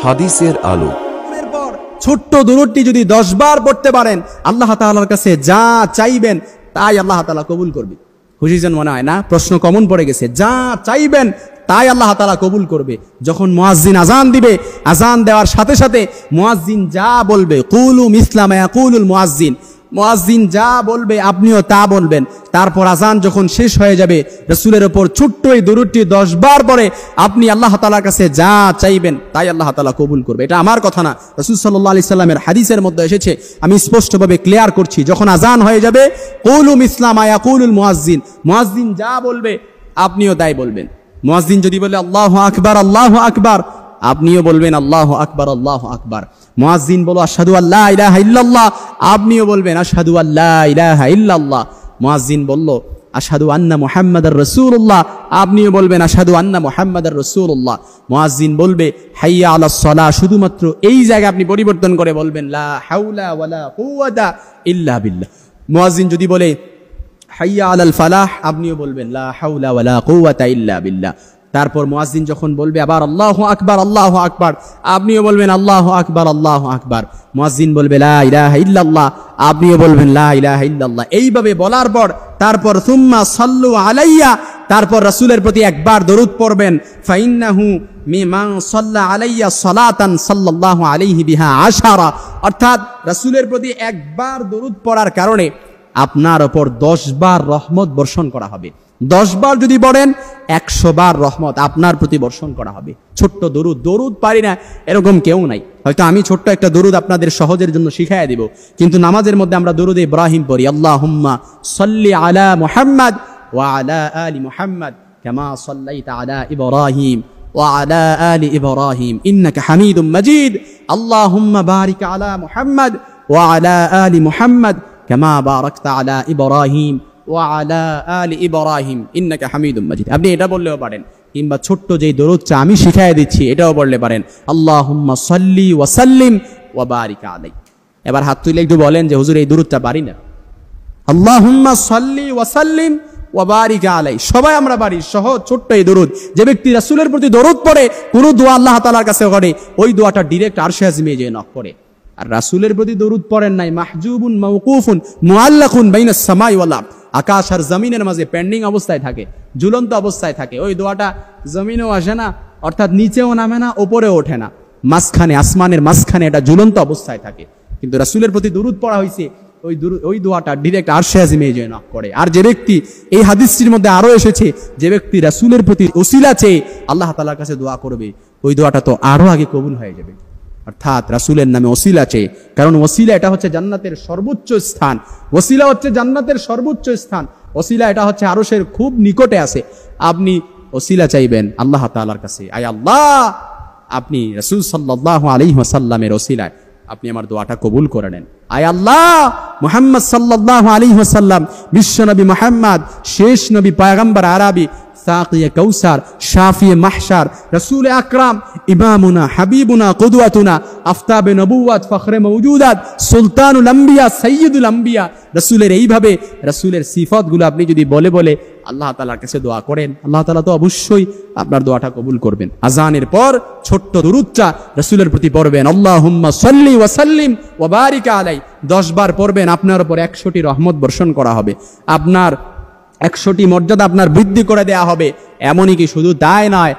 হাদিসের আলো। ছোট্ট দুরূদটি যদি 10 বার পড়তে পারেন, আল্লাহ তাআলার কাছে যা চাইবেন তাই আল্লাহ তাআলা কবুল করবে। খুশিজন মনে হয় না? প্রশ্ন কমন পড়ে গেছে। যা চাইবেন তাই আল্লাহ তাআলা কবুল করবে। যখন মুয়াজ্জিন আজান দিবে, আজান দেওয়ার সাথে সাথে মুয়াজ্জিন যা বলবে, কুলু মিসলা মা ইয়াকুলুল মুয়াজ্জিন, মুয়াজ্জিন যা বলবে আপনিও তা বলবেন। তারপর আজান যখন শেষ হয়ে যাবে, রাসূলের উপর ছোট্ট এই দুরূদটি 10 বার পরে আপনি আল্লাহ তাআলার কাছে যা চাইবেন তাই আল্লাহ তাআলা কবুল করবে। এটা আমার কথা না, রাসূল সাল্লাল্লাহু আলাইহি সাল্লামের হাদিসের মধ্যে এসেছে। আমি স্পষ্টভাবে ক্লিয়ার করছি, যখন আজান হয়ে যাবে, কুলু মিসলা মা ইয়াকুলুল মুয়াজ্জিন, মুয়াজ্জিন যা বলবে আপনিও তাই বলবেন। মুয়াজ্জিন যদি বলে আল্লাহু আকবার, আল্লাহু আকবার, আপনিও বলবেন আল্লাহু আকবার, আল্লাহু আকবার। মুয়াজ্জিন বলো আশহাদু আল্লা ইলাহা ইল্লাল্লাহ, আপনিও বলবেন আশহাদু আল্লা ইলাহা ইল্লাল্লাহ। মুয়াজ্জিন বলল আশহাদু আন্না মুহাম্মাদার রাসূলুল্লাহ, আপনিও বলবেন আশহাদু আন্না মুহাম্মাদার রাসূলুল্লাহ। মুয়াজ্জিন বলবে হাইয়া আলাস সালাহ, শুধুমাত্র এই জায়গায় আপনি পরিবর্তন করে বলবেন লা হাওলা ওয়ালা কুওয়াতা ইল্লা বিল্লাহ। মুয়াজ্জিন যদি বলে হাইয়া আলাল ফালাহ, আপনিও বলবেন লা হাওলা ওয়ালা কুওয়াতা ইল্লা বিল্লাহ। তারপর মুয়াজ্জিন যখন বলবে আবার আল্লাহু আকবার, আল্লাহু আকবার, আপনিও বলবেন আল্লাহু আকবার, আল্লাহু আকবার। মুয়াজ্জিন বলবে লা ইলাহা ইল্লাল্লাহ, আপনিও বলবেন লা ইলাহা ইল্লাল্লাহ। এইভাবে বলার পর তারপর সুম্মা সাল্লু আলাইয়া, তারপর রাসূলের প্রতি একবার দরুদ পড়বেন। ফাইন্নাহু মিমান সাল্লা আলাইয়া সালাতান সাল্লাল্লাহু আলাইহি বিহা আশারা, অর্থাৎ রাসূলের প্রতি একবার দরুদ পড়ার কারণে আপনার উপর 10 বার রহমত বর্ষণ করা হবে। 10 বার যদি পড়েন 100 বার রহমত আপনার প্রতি বর্ষণ করা হবে। ছোট্ট দরুদ, দরুদ পারি না এরকম কেউ নাই। হয়তো আমি ছোট্ট একটা দরুদ আপনাদের সহজের জন্য শিখাইয়া দিব, কিন্তু নামাজের মধ্যে আমরা দরুদ ইব্রাহিম পড়ি, আল্লাহুম্মা সাল্লি আলা মুহাম্মাদ ওয়া আলা আলি মুহাম্মাদ কামা সাল্লাইতা আলা ইব্রাহিম ওয়া আলা আলি ইব্রাহিম ইন্নাকা হামিদুম মাজিদ, আল্লাহুম্মা বারিক আলা মুহাম্মাদ ওয়া আলা আলি মুহাম্মাদ কামা বারাকতা আলা ইব্রাহিম ওয়া আলা আলি ইব্রাহিম ইন্নাকা হামিদুম মাজিদ। আপনি এটা বললেও পারেন, কিংবা ছোট্ট যেই দরুদটা আমি শিখাই দিচ্ছি এটাও বললে পারেন, আল্লাহুম্মা সাল্লি ওয়া সাল্লিম ওয়া বারিক আলাই। এবার হাত তুলে একটু বলেন যে হুজুর এই দরুদটা পারি না। আল্লাহুম্মা সাল্লি ওয়া সাল্লিম ওয়া বারিক আলাই, সবাই আমরা পারি সহজ ছোট্ট এই দরুদ। যে ব্যক্তি রাসূলের প্রতি দরুদ পড়ে, কোন দোয়া আল্লাহ তাআলার কাছে করে, ওই দোয়াটা ডাইরেক্ট আরশে আজিমে যেয়ে নক করে। আর রাসূলের প্রতি দরুদ পড়েন নাই, মাহজুবুন মাওকুফুন মুআল্লাকুন বাইনাস সামাই ওয়াল আরদ, আকাশ আর জমিনের মাঝে পেন্ডিং অবস্থায় থাকে, ঝুলন্ত অবস্থায় থাকে। ওই দোয়াটা জমিনেও আসে না, অর্থাৎ নিচেও নামে না, উপরেও ওঠে না, মাঝখানে, আসমানের মাঝখানে এটা ঝুলন্ত অবস্থায় থাকে। কিন্তু রাসূলের প্রতি দরুদ পড়া হয়েছে, ওই দোয়াটা ডাইরেক্ট আরশে আজিমে যে নক করে। আর যে ব্যক্তি, এই হাদিসটির মধ্যে আরো এসেছে, যে ব্যক্তি রাসূলের প্রতি ওসিলা চেয়ে আল্লাহ তাআলার কাছে দোয়া করবে, ওই দোয়াটা তো আরো আগে কবুল হয়ে যাবে। অর্থাৎ রাসূলের নামে ওসিলা চেয়ে, কারণ ওসিলা এটা হচ্ছে জান্নাতের সর্বোচ্চ স্থান, ওসিলা হচ্ছে জান্নাতের সর্বোচ্চ স্থান, ওসিলা এটা হচ্ছে আরশের খুব নিকটে আছে। আপনি ওসিলা চাইবেন আল্লাহ তাআলার কাছে, আয় আল্লাহ, আপনি রাসূল সাল্লাল্লাহু আলাইহি ওয়াসাল্লামের ওসিলায় আপনি আমার দোয়াটা কবুল করে নেন। আয় আল্লাহ, মুহাম্মদ সাল্লাল্লাহু আলাইহি ওয়াসাল্লাম, বিশ্ব নবী মুহাম্মদ, শেষ নবী, পয়গম্বর আরবি, সাকিয়ে কাউসার, শাফিয়ে মাহশার, রাসূল আকরাম, ইমামুনা, হাবিবুনা, কুদওয়াতুনা, আফতাবে নবুওয়াত, ফখরে মওজুদাত, সুলতানুল আম্বিয়া, সাইয়্যিদুল আম্বিয়া, রাসূলের এইভাবে রাসূলের সিফাতগুলো আপনি যদি বলে বলে আল্লাহ তাআলার কাছে দোয়া করেন, আল্লাহ তাআলা তো অবশ্যই আপনার দোয়াটা কবুল করবেন। আজানের পর ছোট্ট দুরূদটা রাসূলের প্রতি পড়বেন, আল্লাহুম্মা সাল্লি ওয়া সাল্লিম ওয়া বারিক আলাই, 10 বার পড়বেন, আপনার উপর 100টি রহমত বর্ষণ করা হবে, আপনার 100টি মর্যাদা আপনার বৃদ্ধি করে দেয়া হবে। এমনই কি শুধু তাই নয়,